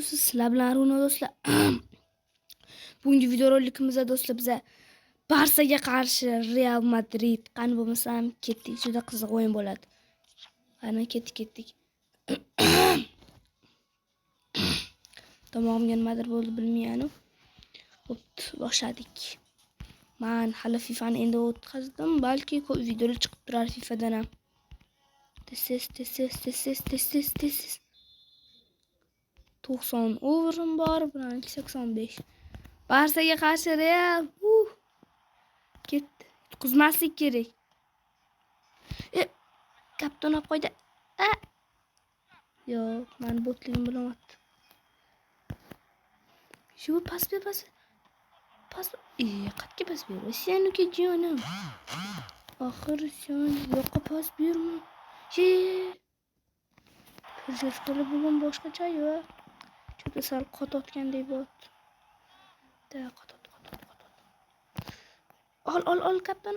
Sizlar bilan Runa do'stlar. Bugungi videorolikimizda do'stlar biza Barsaga qarshi Real Madrid qani bo'lmasam ketdik. Juda qiziq o'yin bo'ladi. Qani ketdik. Tomog'imga nimadir bo'ldi bilmayman. Xo'p, boshladik. Men hali FIFAni endi o'tkazdim, balki ko'p videolar chiqib turar FIFAdan ham. Tez. 90 overim bor, bilan 85. Barsaga qarshi Real. Ketdi. Quzmaslik kerak. Kaptan olib qo'ydi. Yo'q, men botligim bilamayapti. Shu pas ber. Qatga pas ber. Sen ukajonim. Oxir sen yo'qqa pas berma. Firjashkali bugun boshqacha-yu. Juda sal qototgandek bo'ldi. Qotot. Ol kaptan.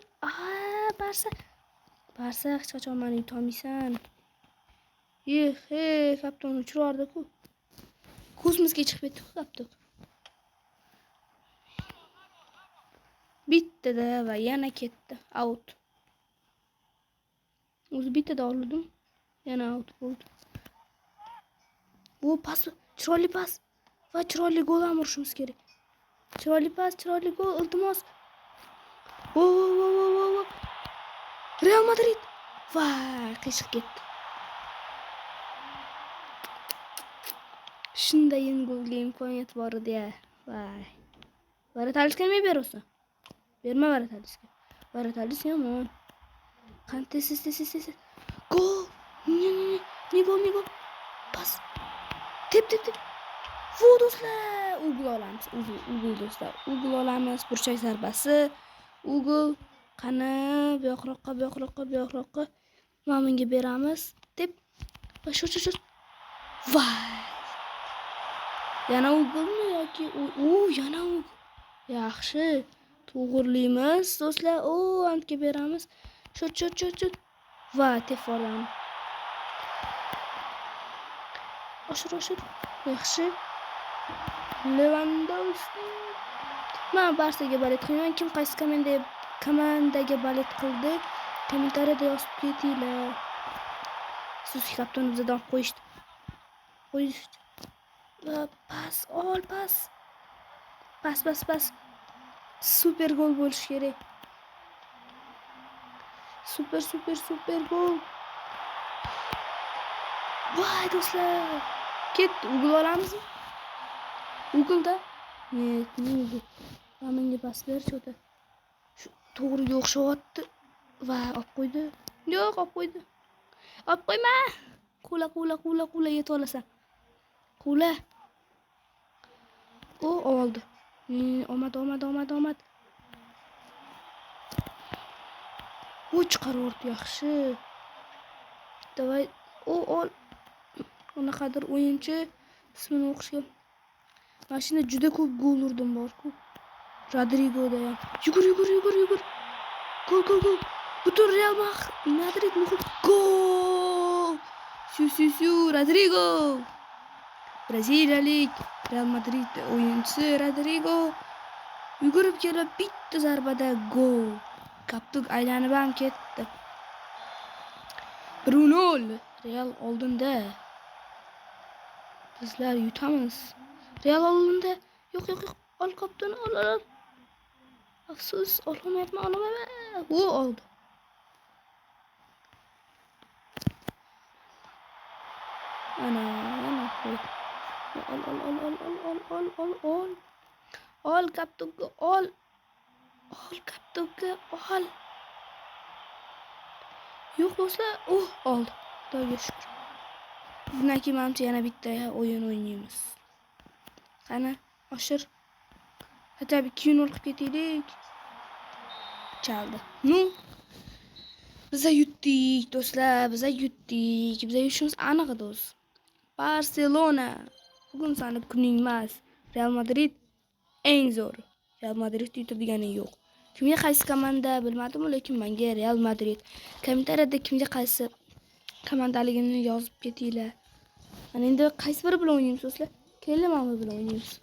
Barsa hech qachon meni yutolmaysan. Kaptan uchirardi-ku. Kosmosga chiqib ketdi kaptan. Bittida va yana ketdi. Out. O'zi bittada oldim. Yana out bo'ldi. Bu pas, chiroyli pas va chiroyli gol ham urishimiz kerak. Chiroyli pas, chiroyli gol, iltimos. Real Madrid. Voy, qiyshiq ketdi. Shunday golga imkoniyat bor edi-ya. Voy. Varatalisga nima berasa? Berma Varatalisga. Varatalis yomon. Qantes. Gol. Ne gol. Pas. Tep. Vo do'stlar, ugol olamiz. Ugol do'stlar. Ugol olamiz. Burchak zarbasi. Ugol. Qani, bu yoqroqqa. Mo'minga beramiz. Tep. Va shut. Voy. Yana ugolmi yoki yana ugol. Yaxshi. To'g'rilaymiz do'stlar. Antga beramiz. Shut. Va tefolan. Oshir. Yaxshi. Lewandowski. Men Barsaga balet qilman. Kim qaysi komandaga balet qildi? Kommentariyada yozib ketinglar. Siz kaptonni bizdan qo'yishdi. Pas. Pas. Super gol bo'lishi kerak. Super gol. Voy do'stlar. Ketdi. Ugol olamizmi? Ugolda. Ugol. Menga pas ber cho'ta. Shu to'g'riga o'xshayapti. Va olib qo'ydi. Yo'q, olib qo'ydi. Olib qo'yma. Qula yetib olasan. Qula. Oldi. Omad. Chiqarib yaxshi. Davay. Ol. Unaqadir o'yinchi ismini o'qishga. Mashina juda ko'p gol urdim bor-ku. Rodrigoda ham. Yugur. Gol. Butun Real Madrid muhim. Gol! Shu Rodrigo. Braziliyalik Real Madrid o'yinchisi Rodrigo yugurib kelib bitta zarbada gol. Kaptuk aylanib ham ketdi. Bruno Real oldinda. Bizlar yutamiz. Real oldinda. Yo'q. Ol kaptan, ol. Afsus, olmayapman. Oldi. Ana qo'y. Ol kaptukka, ol. Yo'q do'stlar, oldi. Xudoga shukr. Bundan keyin menimcha yana bitta o'yin o'ynaymiz. Qani, oshir. Hatto 2-0 qilib ketaylik. Chaldi. Biza yutdik do'stlar, biza yutishimiz aniq do'st. Barselona. Bugun sani kuning emas. Real Madrid eng zo'r. Real Madrid yuturdigani yo'q. Kimga qaysi komanda bilmadim, lekin menga Real Madrid. Kommentariyada kimga qaysi komandaligini yozib ketinglar. Mana endi qaysi biri bilan o'ynaymiz do'stlar? Telemamı bilan o'ynaymiz.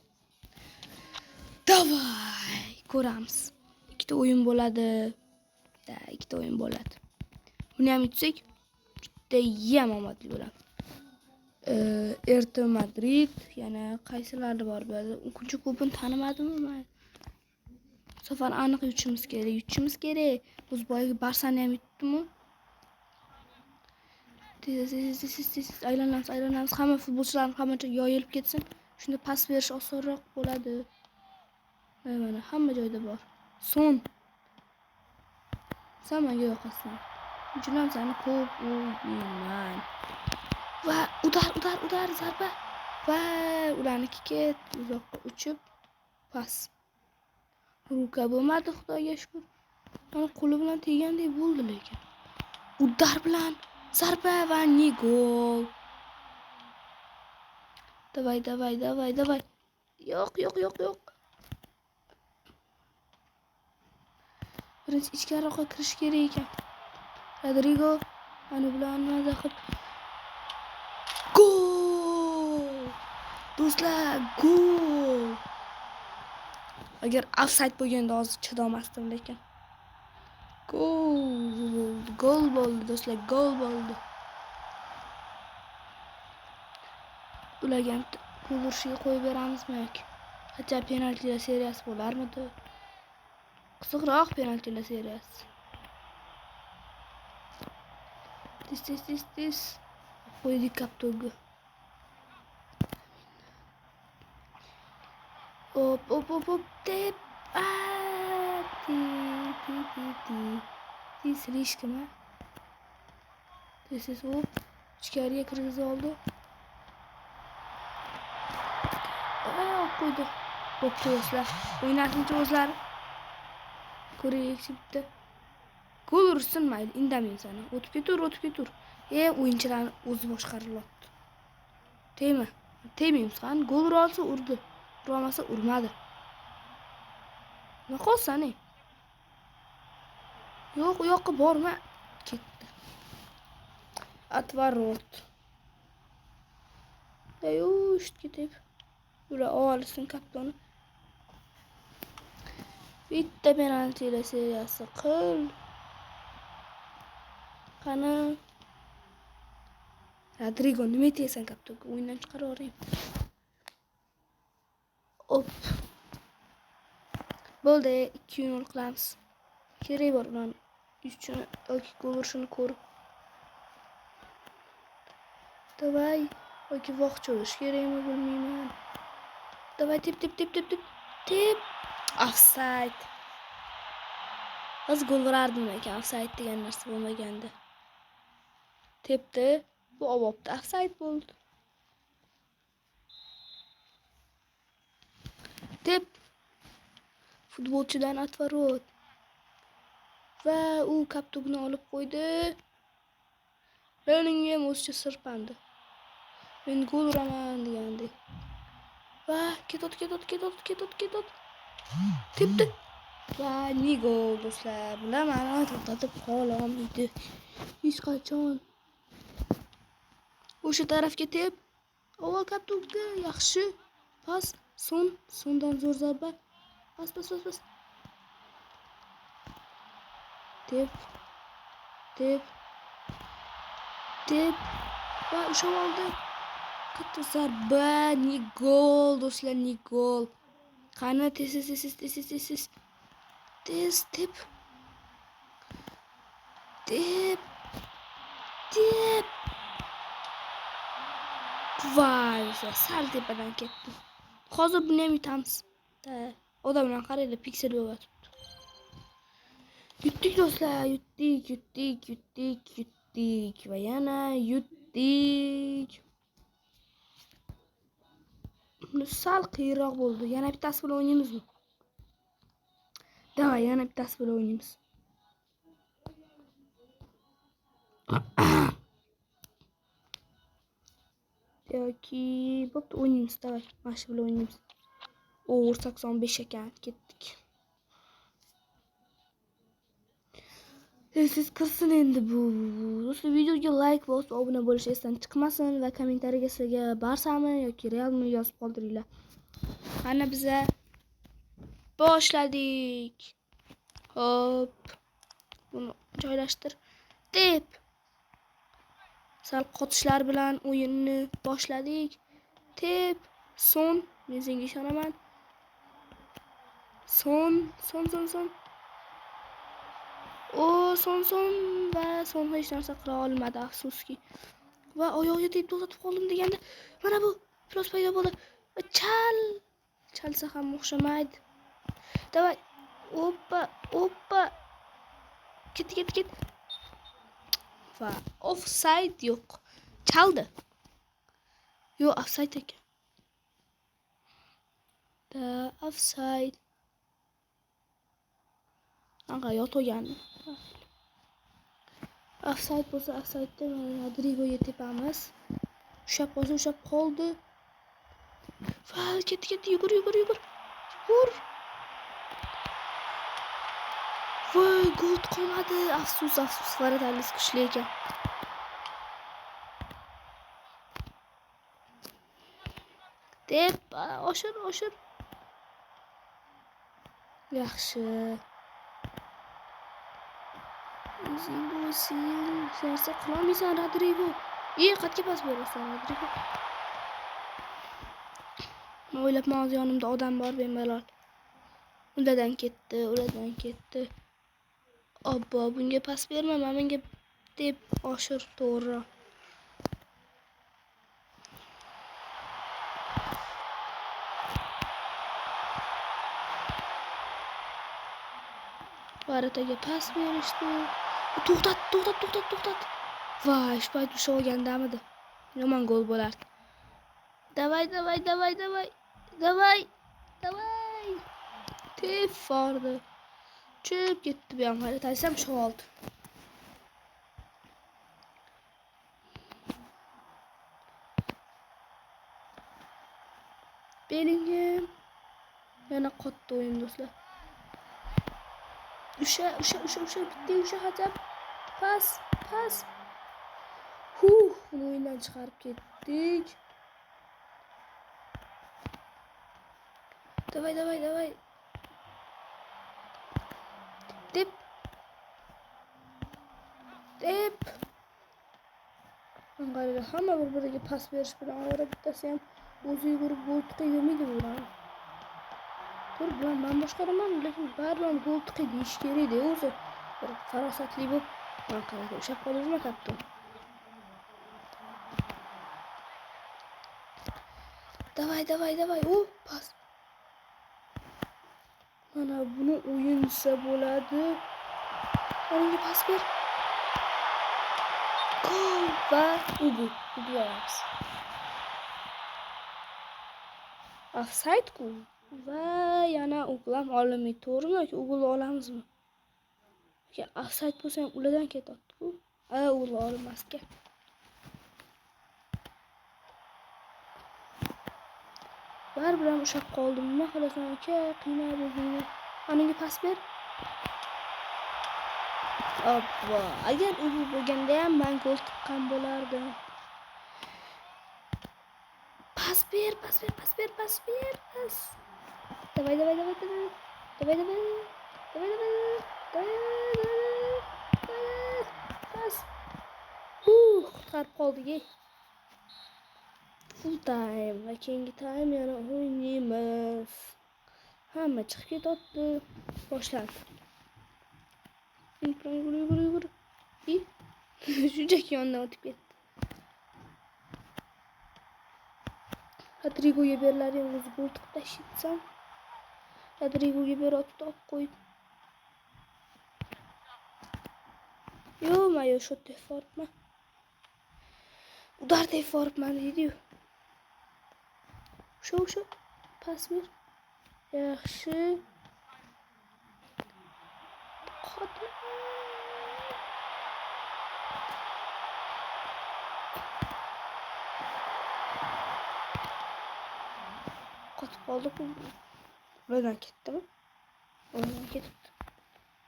Davay, ko'ramiz. Ikkita o'yin bo'ladi. Da, ikkita o'yin bo'ladi. Buni ham yutsak, judayam omadli bo'ladi. Erta Madrid, yana qaysilari bor bo'ladi. Uchinchi ko'pini tanimadim men. Safar aniq yutishimiz kerak. Biz boyagi Barsani ham yutdimi? Tez aylanamiz. Hamma futbolchilar hammacha yoyilib ketsin. Shunda pas berish osonroq bo'ladi. Mana hamma joyda bor. Son. Samaga yoqasan. Junam seni ko'p o'ylayman. Va udar zarba. Va ularniki ket uzoqqa uchib pas. Ruka bo'lmadi, Xudoga shukr. Mana qo'li bilan tegandek bo'ldi lekin. Udar bilan zarba va ni gol. Davay. Yo'q. Birinchi ichkariroqqa kirish kerak ekan. Rodrigo ana bilan nima qilib. Gol! Do'stlar, gol! Agar offside bo'lganda hozir chidamasdim lekin. Gol bo'ldi do'stlar, gol bo'ldi. Ularga gol urishiga qo'yib beramizmi yoki? Hatto penaltilar seriyasi bo'larmidi? Qizıqroq penaltilar seriyasi. Tis. Qo'ydik kaptoga. Hop deb. Слишком. Tis hop. İçkariye kirgizib oldi. Qo'ydi. Bo'pti do'stlar. O'ynashimcha o'zlari. Ko'raylik bitta. Gol ursin mayli, indamayman sana. O'tib ketur. O'yinchilarni o'zi boshqarilyapti. Tegmaymiz qani. Gol ura olsa urdi. Ura olmasa urmadi. Nima qolsan ey? Yo'q, u yoqqa borma. Ketdi. Atvarot. Dayusht ketib. Ura olsin kaptoni. Bitta penaltilar seriyasi qil. Qani Rodrigo nima deysan kaptoga? O'yindan chiqarib yuboring. Hop. Bo'ldi, 2-0 qilamiz. Kerak bor ularni uchun yoki gol urishini ko'rib. Davay, yoki vaqt olish kerakmi bilmayman. Davay, tep. Offside. Biz gol urardim lekin offside degan narsa bo'lmaganda. Tepdi. Bu avobda offside bo'ldi. Tep. Futbolchidan Atvarot. Va u kaptugni olib qo'ydi. Bellingham o'zicha sirpandi. Men gol uraman degandek. Va ketadi. Tepdi. Va ni gol do'stlar. Bular meni to'xtatib qololmaydi. Hech qachon. O'sha tarafga tep. Ova kaptugga yaxshi. Pas. Sondan zo'r zarba. Pas. Tep. Va ushlab oldi. Katta zarba, ni gol do'stlar, ni gol. Qani tez. Tep. Voy, sal tepadan ketdi. Hozir buni ham yutamiz. Odamlar qaranglar, piksel bo'lyapti. Yutdik do'stlar, yutdik va yana yutdik. Buni sal qiyinroq bo'ldi. Yana bittasi bilan o'ynaymizmi? Davay, yana bittasi bilan o'ynaymiz. Yoki bo'pti, o'ynaymiz, davay. Mana shu bilan o'ynaymiz. 85 ekan, ketdik. Siz kirsin endi bu. Do'stlar, videoga like bosib, obuna bo'lish esdan chiqmasin va kommentariyaga sizga Barsami yoki Realmi yozib qoldiringlar. Mana biza boshladik. Hop. Buni joylashtir deb sal qotishlar bilan o'yinni boshladik. Tep son, men senga ishonaman. Son. O son va son hech narsa qila olmadi, afsuski. Va oyoqga tep to'xtatib qoldim deganda mana bu plos paydo bo'ldi. Va chalsa ham o'xshamaydi. Davay. Oppa. Ket. Va offside yo'q. Chaldi. Yo, offside ekan. Da offside. Anga yotogan. Offside bo'lsa offside'da Rodrigoga tepamiz. Ushab qoldi. Va ketdi. Yugur. Voy, gol qolmadi. Afsus, Varatalis kuchli ekan. Deb, oshir. Yaxshi. Narsa qilolmaysan, Rodrigo. Qatga pas berasan, Rodrigo. Men o'ylabman, yonimda odam bor bemalol. Ulardan ketdi. Obbo, bunga pas berma, menga deb oshir to'g'ri. Varataga pas berishdi. To'xtat. Voy, shpayt ushlagandamidi. Yomon gol bo'lardi. Davay. Tep fordi. Chöp ketdi bu ham. Varataysam shu oldi. Bellingham yana qotdi o'yin, do'stlar. Usha bitta hajab. Pas. Uni o'yindan chiqarib ketdik. Davay. Deb. Anqarada hamma bir-biriga pas berish bilan ovora, bittasi ham o'zi yugurib gol tiqayvermaydi bularni. Tur bilan men boshqaraman, lekin baribir gol tiqay deyish kerak-da o'zi. Bir farosatli bo'lib, Anqarada ushab qolishmi kaptan. Davay. Pas. Mana buni o'yinsa bo'ladi. Menga pas ber. Gol va Ugu olamiz. Offside ku. Va yana Ugulam olinmaydi, to'g'rimi yoki Ugul olamizmi? Yoki offside bo'lsa ham ulardan ketadi-ku. Ugul olmas ekan. Baribir ham ushab qoldim. Nima qilasan aka? Qiynab o'zingni. Menga pas ber. Obbo, agar Ugu bo'lganda ham men gol tiqqan bo'lardim. Pas ber. Davay. Pas. Qutqarib qoldik. Full time va keyingi time yana o'ynaymiz. Hamma chiqib ketdi. Boshlandi. Yugur. Shunchaki yondan o'tib ketdi. Rodrigoga berlaring o'zi gol tiqib tashlitsam. Rodrigoga berib qo'yib. Yo, shot defortman. Udar defortman deydi-yu. Shu pas ber. Yaxshi. Qotib qoldik. Buradan ketdimi? Oradan ketibdi.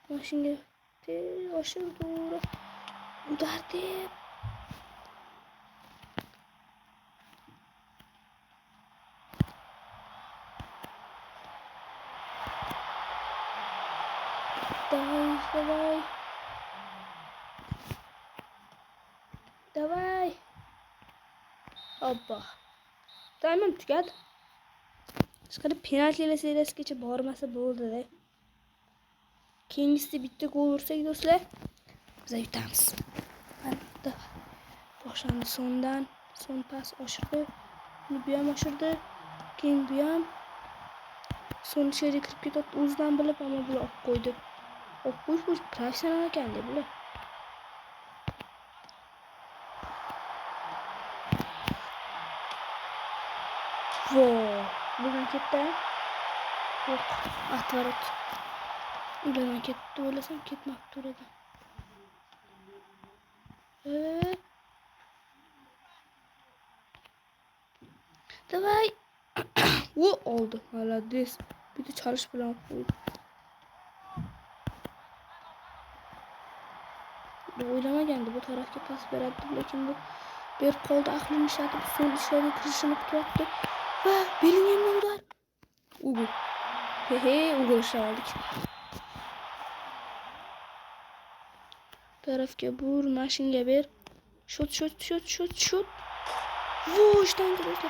Mashinaga oshirdi. Udardi. Давай. Давай. Hoppa. Tamam tugadi. Chiqadi penaltilar seriyasigacha bormasa bo'ldi-da. Keyingisida bitta gol ursak do'stlar, biz yutamiz. Mana boshlandi sondan, son pas oshirdi. Bu ham oshirdi. Keyin bu ham son icheriga kirib ketadi. O'zidan bilib, ammo bular olib qo'ydi. Olib qo'yish bu professional ekan-da bular. Voy, bundan ketdi. Yo'q, atvarot. Ulardan ketdi, o'ylasam ketmabdi uradan. Davay. O oldu. Молодец. Bitta chalish bilan qo'ydi. O'ylamagandi bu tarafga pas beradi, lekin bu berib qoldi. Aqlini ishlatib, so'l ishlarga kirishini kutyapti. Va Bellingemdan udar. Ugol. Ugol oldik. Tarafga bur, mashinga ber. Shot. Voshdan kirdi.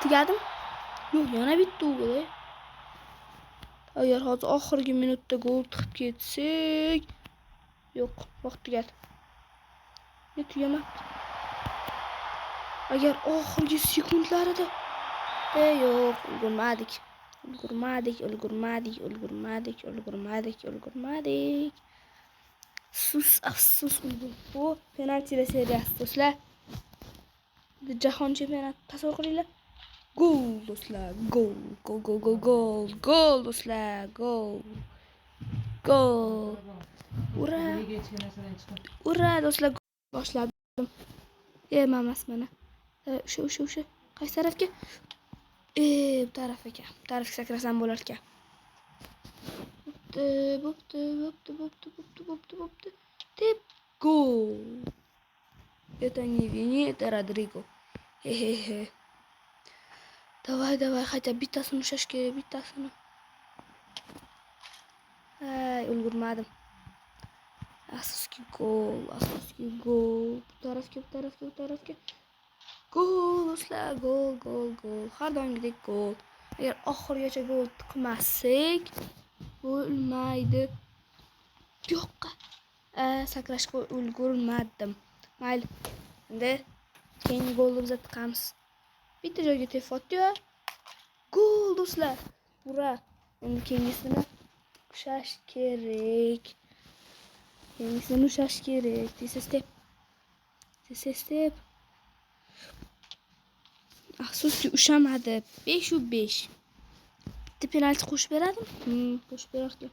Tugadim. Yo'q, yana bitta ugol. Agar hozir oxirgi minutda gol tiqib ketsak, yo'q, vaqt tugadi. Tugamabdi. Agar oxirgi sekundlarida yo'q, ulgurmadik. Afsus bu penaltilar seriyasi do'stlar. Jahon chempionati tasavvur qilinglar. Gol do'stlar, gol do'stlar, gol. Ura do'stlar, boshladim. Mamas mana. O'sha. Qaysi tarafga? Bu tarafga. Tarafga sakrasam bo'lar ekan. Bo'pti. Deb gol. Это не Вини, это Родриго. He. Давай, хотя bittasini ushlash kerak, bittasini. Ulgurmadim. Afsuski gol. Bu tarafga. Gol do'stlar, gol. Har doimgidek gol. Agar oxirigacha gol tiqmasak, bo'lmaydi. Yo'qqa. Sakrashga ulgurmadim. Mayli. Endi keyingi golni biz tiqamiz. Bitta joyga tepotdi. Gol do'stlar. Ura. Endi kengisini ushlash kerak. This step. Afsuski ushamadi. 5/5. Bitta penalti qo'shib beradim. Qo'shib berardim.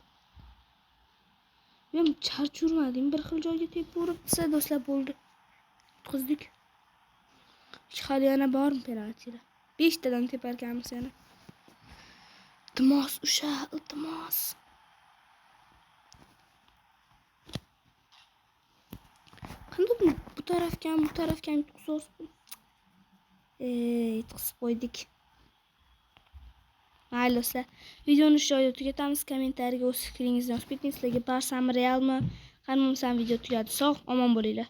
Men charch urmadim. Bir xil joyga tepib uribsa do'stlar bo'ldi. Tutqizdik. Hali yana bormi penaltilar? 5 tadan teparkanmiz yana. Iltimos. Qanday bu tarafga tutqizib qo'ydik. Mayli do'stlar, videoni shu joyda tugatamiz. Kommentariyaga o'z fikringizni yozib keting. Sizlarga Barsami, Realmi, qanday video tugadi. Sog', omon bo'linglar.